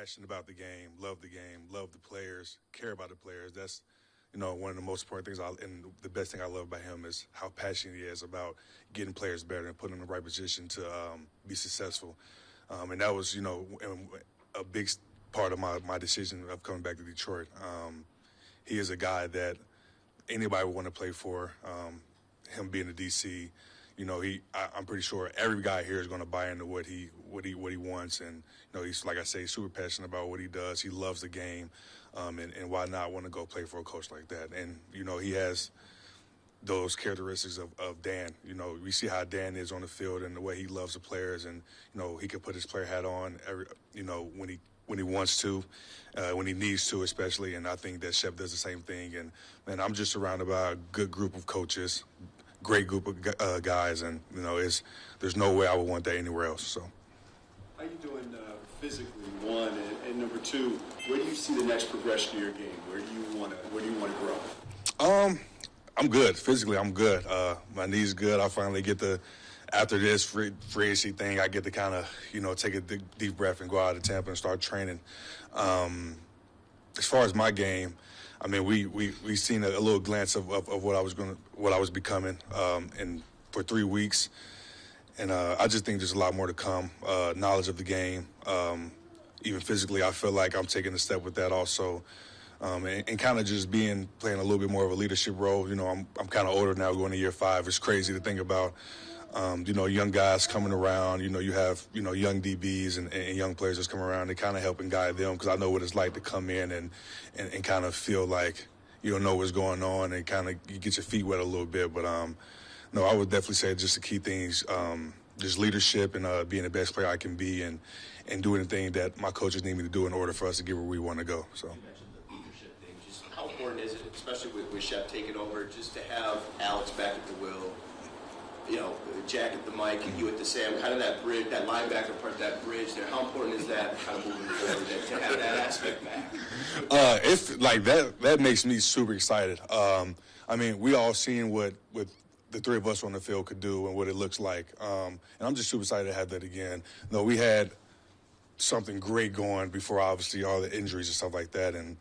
passionate about the game, love the players, care about the players. That's, one of the most important things. And the best thing I love about him is how passionate he is about getting players better and putting them in the right position to be successful. And that was, a big part of my decision of coming back to Detroit. He is a guy that anybody would want to play for. Him being a DC, I'm pretty sure every guy here is going to buy into what he wants, and he's, like I say, super passionate about what he does. He loves the game, and why not want to go play for a coach like that? And he has those characteristics of Dan. We see how Dan is on the field and the way he loves the players, and he can put his player hat on when he wants to, when he needs to, especially. And I think that Shep does the same thing. And man, I'm just surrounded by a good group of coaches. Great group of guys, and there's no way I would want that anywhere else. So, how you doing physically? One, and number two, where do you see the next progression of your game? Where do you want to grow? I'm good physically. I'm good. My knee's good. I finally get to, after this free agency thing, I get to kind of take a deep breath and go out to Tampa and start training. As far as my game, I mean, we seen a little glance of what I was becoming, and for 3 weeks, and I just think there's a lot more to come. Knowledge of the game, even physically, I feel like I'm taking a step with that also, and kind of just playing a little bit more of a leadership role. I'm kind of older now, going to year 5. It's crazy to think about. Young guys coming around, you have, young DBs and young players that's come around to kind of help and guide them, because I know what it's like to come in and kind of feel like you don't know what's going on and kind of you get your feet wet a little bit. But, no, I would definitely say just the key things, just leadership and being the best player I can be and doing the thing that my coaches need me to do in order for us to get where we want to go. So. You mentioned the leadership thing. Just how important is it, especially with Shep taking over, just to have Alex back at the wheel? Jack at the mic and you at the Sam, kind of that bridge, that linebacker part, that bridge there. How important is that kind of moving forward to have that aspect back? It's like that makes me super excited. I mean, we all seen what the three of us on the field could do and what it looks like. And I'm just super excited to have that again. No, we had something great going before, obviously, all the injuries and stuff like that. And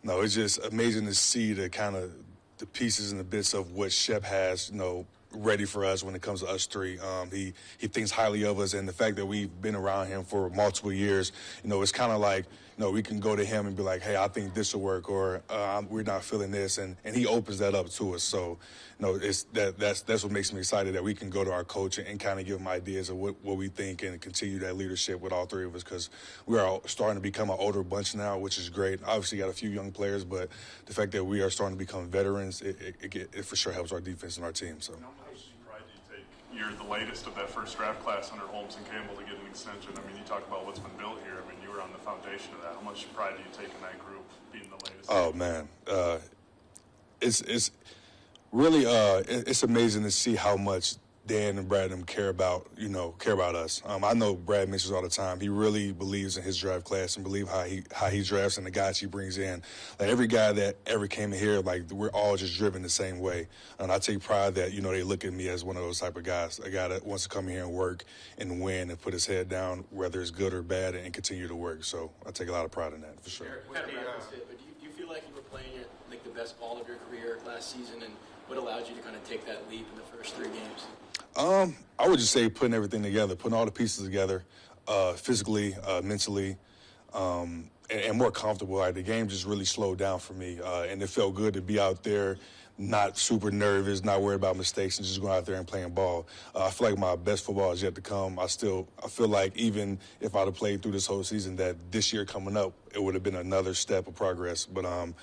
no, it's just amazing to see the kind of the pieces and the bits of what Shep has, ready for us when it comes to us three. He thinks highly of us, and the fact that we've been around him for multiple years, it's kind of like, we can go to him and be like, hey, I think this will work, or we're not feeling this, and he opens that up to us. So, that's what makes me excited, that we can go to our coach and kind of give him ideas of what we think and continue that leadership with all three of us, because we are starting to become an older bunch now, which is great. Obviously, got a few young players, but the fact that we are starting to become veterans, it for sure helps our defense and our team. So. You're the latest of that first draft class under Holmes and Campbell to get an extension. I mean, you talk about what's been built here. I mean, you were on the foundation of that. How much pride do you take in that group, being the latest? Oh, man. It's really it's amazing to see how much Dan and Brad and them care about us. I know Brad mentions all the time, he really believes in his draft class and believe how he drafts and the guys he brings in. Like, every guy that ever came in here, like, we're all just driven the same way. And I take pride that, they look at me as one of those type of guys, a guy that wants to come here and work and win and put his head down, whether it's good or bad, and continue to work. So I take a lot of pride in that, for sure. Derrick, we kind of referenced it, but do you feel like you were playing the best ball of your career last season, and what allowed you to kind of take that leap in the first 3 games? I would just say putting everything together, putting all the pieces together, physically, mentally, and more comfortable. Like, the game just really slowed down for me, and it felt good to be out there, not super nervous, not worried about mistakes, and just going out there and playing ball. I feel like my best football is yet to come. I feel like even if I'd have played through this whole season, that this year coming up, it would have been another step of progress. But I'm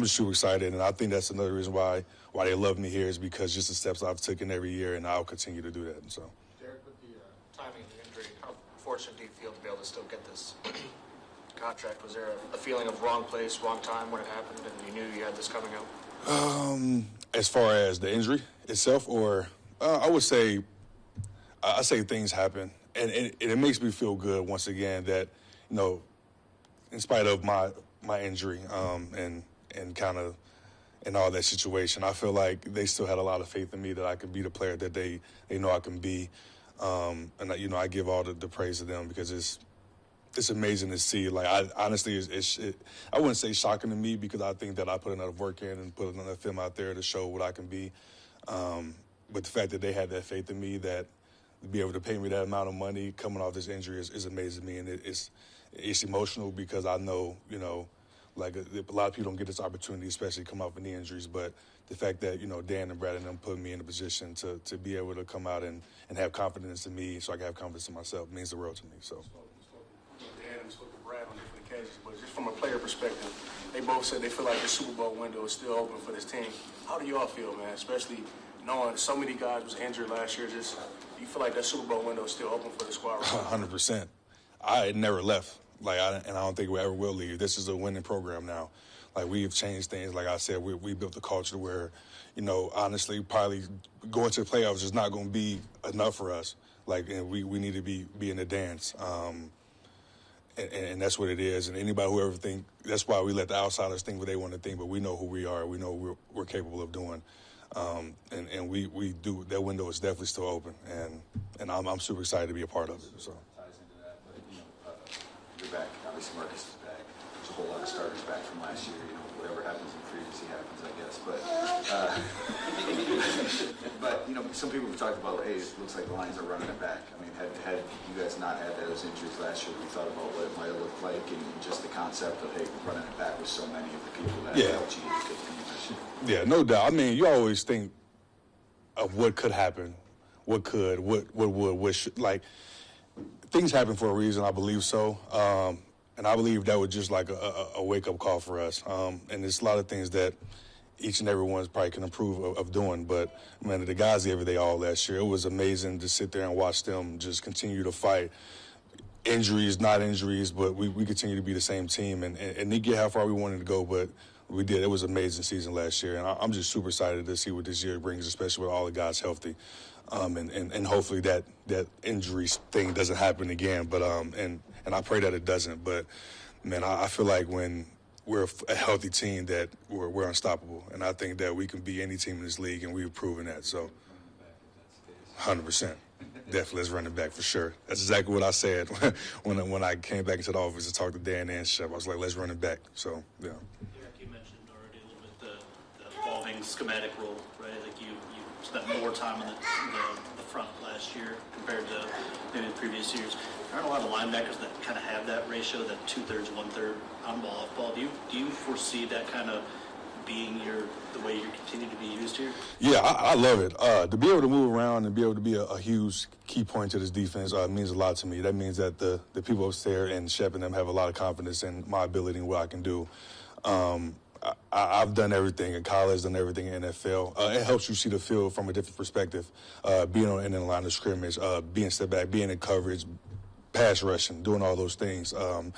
just super excited, and I think that's another reason why they love me here, is because just the steps I've taken every year, and I'll continue to do that. And so, Derrick, with the timing of the injury, how fortunate do you feel to be able to still get this contract? Was there a feeling of wrong place, wrong time when it happened, and you knew you had this coming out? As far as the injury itself, or I would say, I say things happen, and it makes me feel good once again that, in spite of my injury, and kind of in all that situation, I feel like they still had a lot of faith in me that I could be the player that they know I can be, and I give all the praise to them, because it's amazing to see. Like, honestly, I wouldn't say shocking to me because I think that I put enough work in and put enough film out there to show what I can be. But the fact that they had that faith in me, that to be able to pay me that amount of money coming off this injury is amazing to me. And it's emotional because I know, like a lot of people don't get this opportunity, especially come off of knee injuries. But the fact that, Dan and Brad and them put me in a position to be able to come out and have confidence in me so I can have confidence in myself means the world to me. So. Dan and spoke to Brad on different occasions, but just from a player perspective, they both said they feel like the Super Bowl window is still open for this team. How do y'all feel, man, especially knowing so many guys was injured last year? Do you feel like that Super Bowl window is still open for the squad right now? 100%. I had never left. And I don't think we ever will leave. This is a winning program now. Like, we've changed things. Like I said, we built a culture where, honestly, probably going to the playoffs is not going to be enough for us. Like, and we need to be in the dance. And that's what it is. And anybody who ever think, that's why we let the outsiders think what they want to think, but we know who we are. We know what we're capable of doing. And we do. That window is definitely still open. And I'm super excited to be a part of it. So. You're back. Obviously, Marcus is back. There's a whole lot of starters back from last year. Whatever happens in free agency happens, I guess. But some people have talked about, hey, it looks like the Lions are running it back. I mean, had you guys not had those injuries last year, we thought about what it might have looked like and just the concept of, hey, running it back with so many of the people that helped you get the team this year. Yeah, no doubt. I mean, you always think of what could happen, what could, what would, what should, like. Things happen for a reason, I believe so. And I believe that was just like a wake-up call for us. And there's a lot of things that each and every one probably can improve of doing. But, man, the guys gave it their all last year. It was amazing to sit there and watch them just continue to fight. Injuries, not injuries, but we continue to be the same team. And didn't get how far we wanted to go, but we did. It was an amazing season last year. And I'm just super excited to see what this year brings, especially with all the guys healthy. And hopefully that injury thing doesn't happen again. But and I pray that it doesn't. But man, I feel like when we're a healthy team that we're unstoppable, and I think that we can beat any team in this league, and we've proven that. So, 100%, definitely, let's run it back for sure. That's exactly what I said when I came back into the office to talk to Dan and Shep. I was like, let's run it back. So, yeah. Derrick, you mentioned already a little bit the evolving schematic role, right? Like you spent more time on the front last year compared to maybe the previous years. There aren't a lot of linebackers that kind of have that ratio, that 2/3, 1/3 on ball, off ball. Do you foresee that kind of being the way you continue to be used here? Yeah, I love it. To be able to move around and be able to be a huge key point to this defense means a lot to me. That means that the people upstairs and Shep and them have a lot of confidence in my ability and what I can do. I've done everything in college, done everything in NFL. It helps you see the field from a different perspective. Being in the line of scrimmage, being step back, being in coverage, pass rushing, doing all those things. That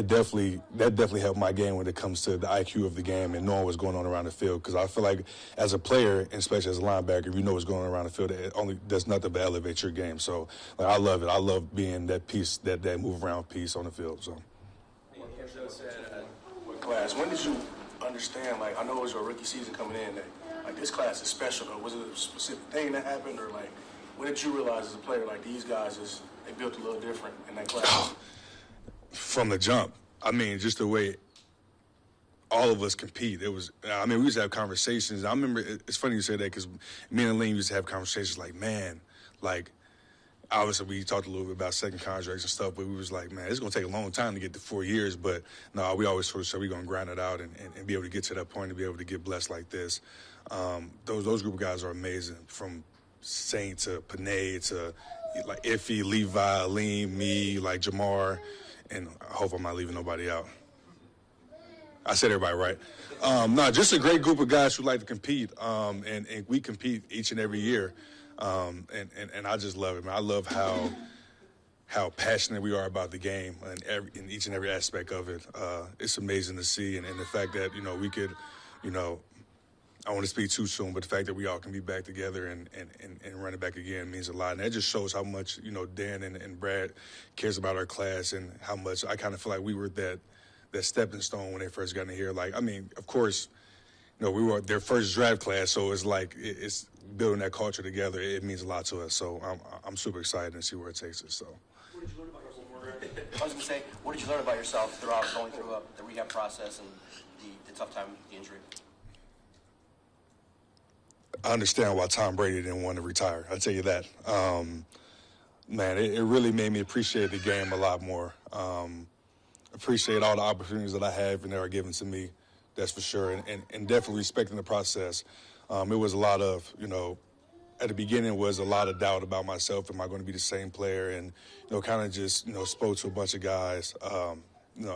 definitely helped my game when it comes to the IQ of the game and knowing what's going on around the field. Because I feel like as a player, and especially as a linebacker, if you know what's going on around the field, it only does nothing but elevate your game. So I love it. I love being that piece, that move around piece on the field. So. Class, when did you understand, like, I know it was your rookie season coming in, that, like, this class is special, though? Was it a specific thing that happened, or, like, when did you realize as a player, like, these guys, they built a little different in that class? From the jump. I mean, just the way all of us compete. We used to have conversations. I remember, it's funny you say that, because me and Lane used to have conversations like, man, like, obviously, we talked a little bit about second contracts and stuff, but we was like, man, it's going to take a long time to get to 4 years. But, no, we always sort of said we're going to grind it out and be able to get to that point and be able to get blessed like this. Those group of guys are amazing, from Saint to Panay to, like, Iffy, Levi, Aleem, me, like, Jamar, and I hope I'm not leaving nobody out. I said everybody right. No, just a great group of guys who like to compete, and we compete each and every year. And I just love it, man. I love how passionate we are about the game in each and every aspect of it. It's amazing to see, and the fact that, we could, I don't want to speak too soon, but the fact that we all can be back together and run it back again means a lot. And that just shows how much, Dan and Brad cares about our class, and how much I kind of feel like we were that stepping stone when they first got in here. Like, I mean, of course, we were their first draft class, so it's like it's building that culture together. It means a lot to us. So I'm super excited to see where it takes us. So. What did you learn about your homework I was going to say, what did you learn about yourself throughout going through the rehab process and the tough time with the injury? I understand why Tom Brady didn't want to retire. I'll tell you that. Man, it really made me appreciate the game a lot more. Appreciate all the opportunities that I have and that are given to me, that's for sure, and definitely respecting the process. It was a lot of, at the beginning was a lot of doubt about myself. Am I going to be the same player? And, kind of just, spoke to a bunch of guys.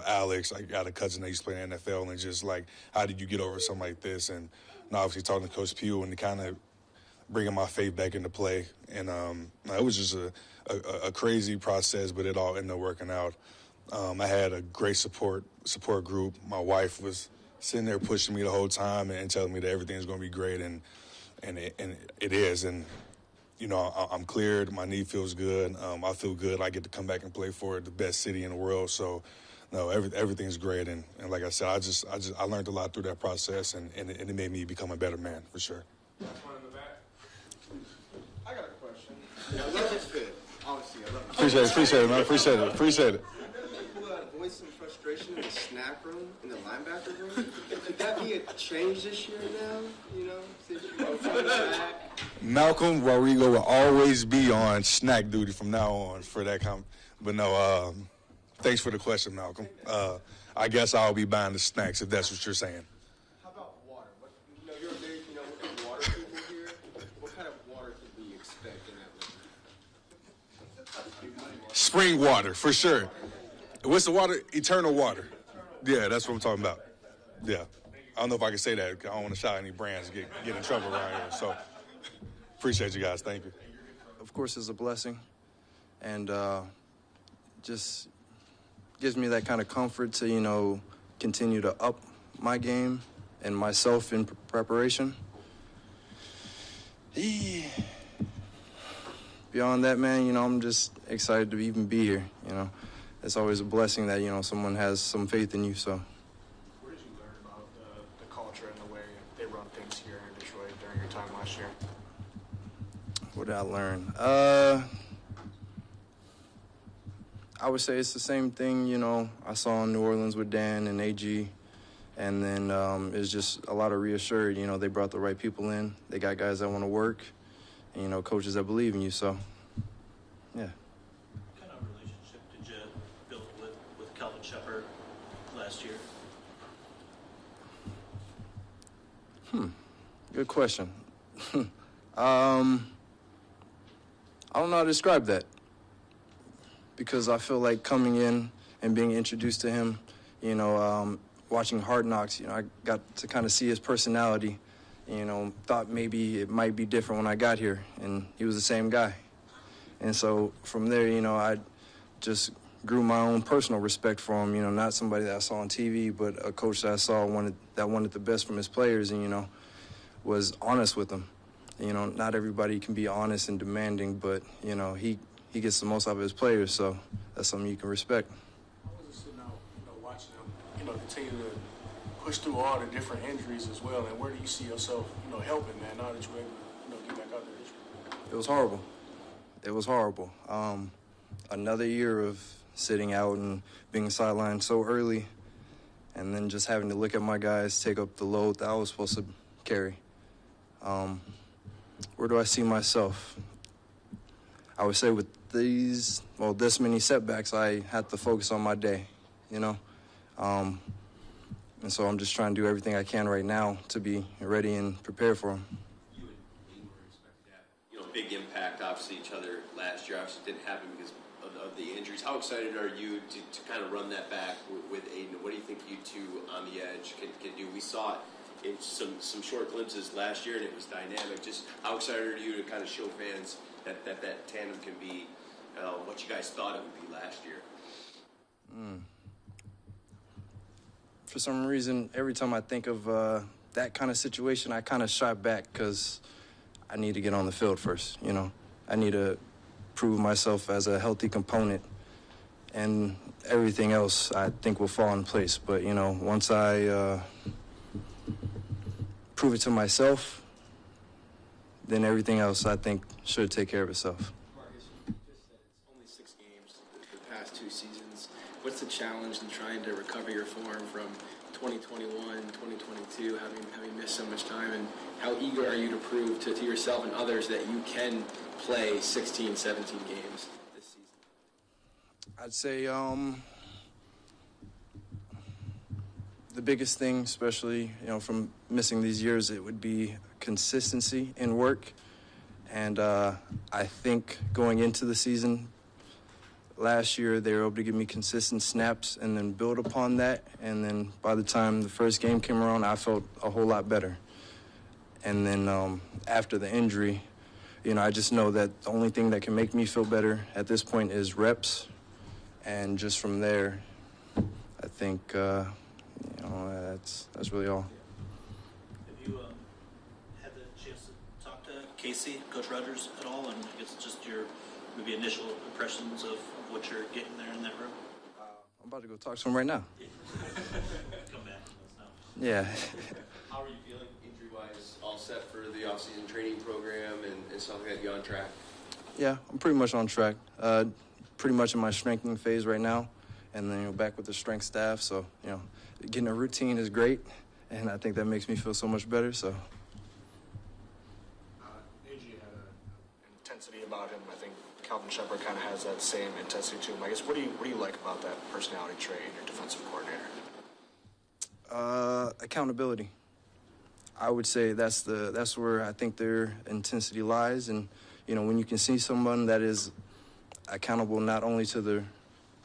Alex, I got a cousin that used to play in the NFL, and just like, how did you get over something like this? And obviously talking to Coach Pugh and kind of bringing my faith back into play. And it was just a crazy process, but it all ended up working out. I had a great support group. My wife was sitting there pushing me the whole time and telling me that everything's going to be great, and it is. And I'm cleared. My knee feels good. I feel good. I get to come back and play for the best city in the world. So, no, everything's great. And like I said, I learned a lot through that process, and it made me become a better man for sure. I got a question. I love this fit. Honestly, I love it. Appreciate it, man. Appreciate it. Voice some frustration in the snack room, in the linebacker room. Could that be a change this year now? Since you're coming back. Malcolm Rodrigo will always be on snack duty from now on for that comment. But no, thanks for the question, Malcolm. I guess I'll be buying the snacks if that's what you're saying. How about water? You're a big, water people here. What kind of water could we expect in that room? Spring water, for sure. What's the water? Eternal water. Yeah, that's what I'm talking about. Yeah. I don't know if I can say that. I don't want to shout any brands and get in trouble around here. So, appreciate you guys. Thank you. Of course, it's a blessing. And just gives me that kind of comfort to, continue to up my game and myself in preparation. Beyond that, man, I'm just excited to even be here, It's always a blessing that, someone has some faith in you, so. What did you learn about the culture and the way they run things here in Detroit during your time last year? What did I learn? I would say it's the same thing, I saw in New Orleans with Dan and AG. And then it's just a lot of reassured, they brought the right people in. They got guys that want to work and, coaches that believe in you, so, yeah. Last year? Good question. I don't know how to describe that because I feel like coming in and being introduced to him, watching Hard Knocks, I got to kind of see his personality, thought maybe it might be different when I got here, and he was the same guy. And so from there, I just grew my own personal respect for him, not somebody that I saw on TV, but a coach that I saw wanted the best from his players and, was honest with them. Not everybody can be honest and demanding, but, he gets the most out of his players, so that's something you can respect. How was it sitting out, watching them, continue to push through all the different injuries as well, and where do you see yourself, helping, man, now that you're able to, get back out there? It was horrible. It was horrible. Another year of sitting out and being sidelined so early, and then just having to look at my guys take up the load that I was supposed to carry. Where do I see myself? I would say with this many setbacks, I had to focus on my day, And so I'm just trying to do everything I can right now to be ready and prepared for them. You and were expecting to have, big impact, obviously, each other last year. Obviously, it didn't happen because of the injuries. How excited are you to kind of run that back with Aiden? What do you think you two on the edge can do? We saw it in some short glimpses last year, and it was dynamic. Just how excited are you to kind of show fans that tandem can be what you guys thought it would be last year? For some reason, every time I think of that kind of situation, I kind of shy back because I need to get on the field first, I need to prove myself as a healthy component, and everything else I think will fall in place. But, once I prove it to myself, then everything else I think should take care of itself. Marcus, you just said it's only 6 games the past 2 seasons. what's the challenge in trying to recover your form from 2021, 2022, having missed so much time, and how eager are you to prove to yourself and others that you can play 16, 17 games this season? I'd say the biggest thing, especially from missing these years, it would be consistency in work. And I think going into the season last year, they were able to give me consistent snaps and then build upon that. And then by the time the first game came around, I felt a whole lot better. And then after the injury, I just know that the only thing that can make me feel better at this point is reps. And just from there, I think, that's really all. Have you had the chance to talk to Casey, Coach Rogers, at all? And I guess just your maybe initial impressions of what you're getting there in that room? I'm about to go talk to him right now. Come back and let us know. Yeah. How are you feeling injury-wise? All set for the off-season training program and stuff like that? You on track? Yeah, I'm pretty much on track. Pretty much in my strengthening phase right now, and then back with the strength staff. So getting a routine is great, and I think that makes me feel so much better. So. AJ had an intensity about him. I think Calvin Shepard kind of has that same intensity to him. I guess what do you like about that personality trait in your defensive coordinator? Accountability. I would say that's where I think their intensity lies, and when you can see someone that is accountable not only to the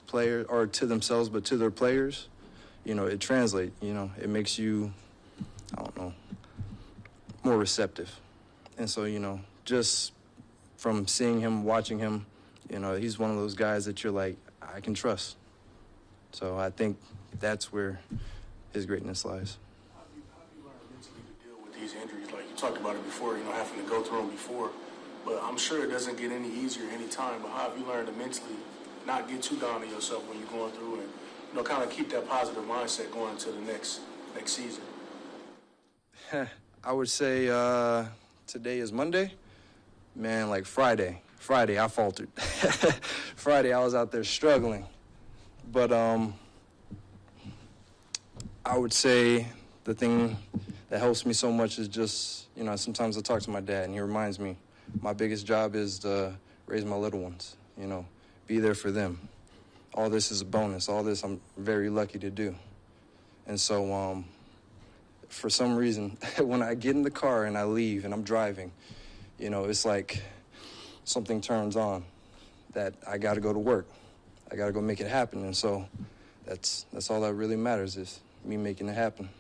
player or to themselves but to their players, it translates. It makes you, more receptive. And so just from seeing him, watching him, he's one of those guys that you're like, I can trust. So I think that's where his greatness lies. How do you learn mentally to deal with these injuries? Like you talked about it before, having to go through them before. But I'm sure it doesn't get any easier any time. But how have you learned to mentally not get too down on yourself when you're going through and, kind of keep that positive mindset going into the next season? I would say today is Monday. Man, like Friday I faltered. Friday I was out there struggling. But I would say the thing that helps me so much is just, sometimes I talk to my dad and he reminds me my biggest job is to raise my little ones, be there for them. All this is a bonus. All this I'm very lucky to do. And so for some reason, when I get in the car and I leave and I'm driving, it's like something turns on that I got to go to work. I got to go make it happen. And so that's all that really matters is me making it happen.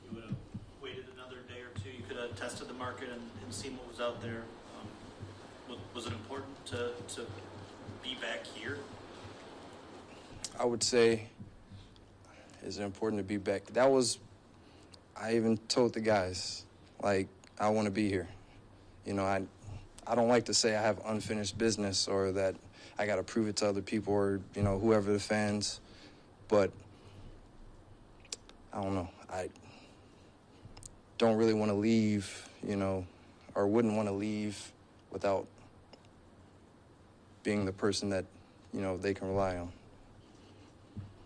You would have waited another day or two. You could have tested the market and seen what was out there. Was it important to be back here? I would say, is it important to be back? I even told the guys, like, I want to be here. I don't like to say I have unfinished business or that I got to prove it to other people or, whoever the fans. But I don't know. I don't really want to leave, or wouldn't want to leave without being the person that, they can rely on.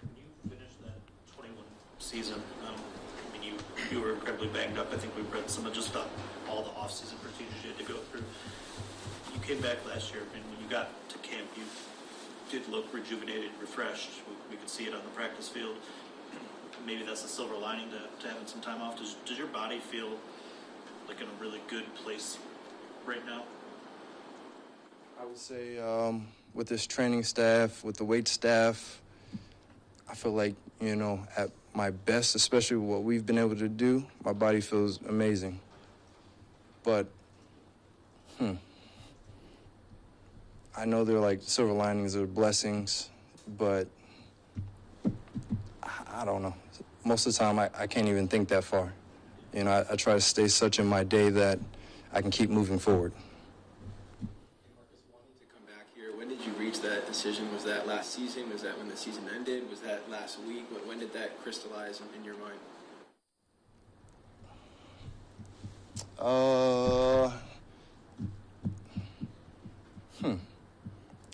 When you finished that 21 season, you were incredibly banged up. I think we read some of just all the off-season procedures you had to go through. You came back last year, and when you got to camp, you did look rejuvenated, refreshed. We could see it on the practice field. Maybe that's a silver lining to having some time off. Does your body feel like in a really good place right now? I would say with this training staff, with the weight staff, I feel like, at my best, especially what we've been able to do, my body feels amazing. But, I know they're like silver linings or blessings, but I don't know. Most of the time, I can't even think that far. I try to stay such in my day that I can keep moving forward. Marcus, wanting to come back here, when did you reach that decision? Was that last season? Was that when the season ended? Was that last week? When did that crystallize in your mind?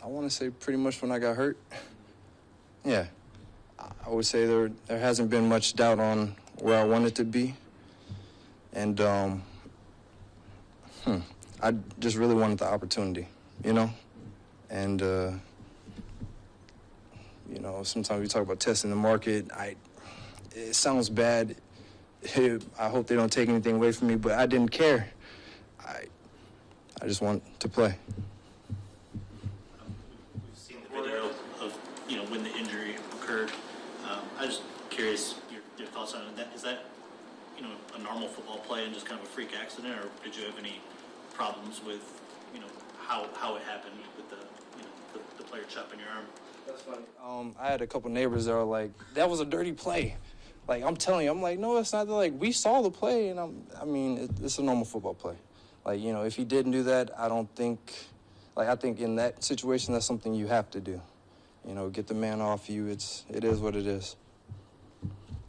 I want to say pretty much when I got hurt. Yeah, I would say there hasn't been much doubt on where I wanted to be. And I just really wanted the opportunity, you know? And, you know, sometimes we talk about testing the market. It sounds bad. I hope they don't take anything away from me, but I didn't care. I just want to play. We've seen the video of, you know, when the injury occurred. I'm just curious your thoughts on that. Is that, you know, a normal football play and just kind of a freak accident, or did you have any problems with, you know, how it happened with the, you know, the player chopping your arm? That's funny. I had a couple neighbors that were like, "That was a dirty play." Like, I'm telling you, I'm like, no, it's not. They're like, we saw the play, and I mean, it's a normal football play. Like, you know, if he didn't do that, I think in that situation, that's something you have to do. You know, get the man off you. It is what it is.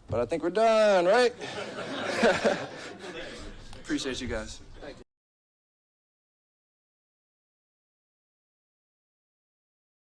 But I think we're done, right? Appreciate you guys.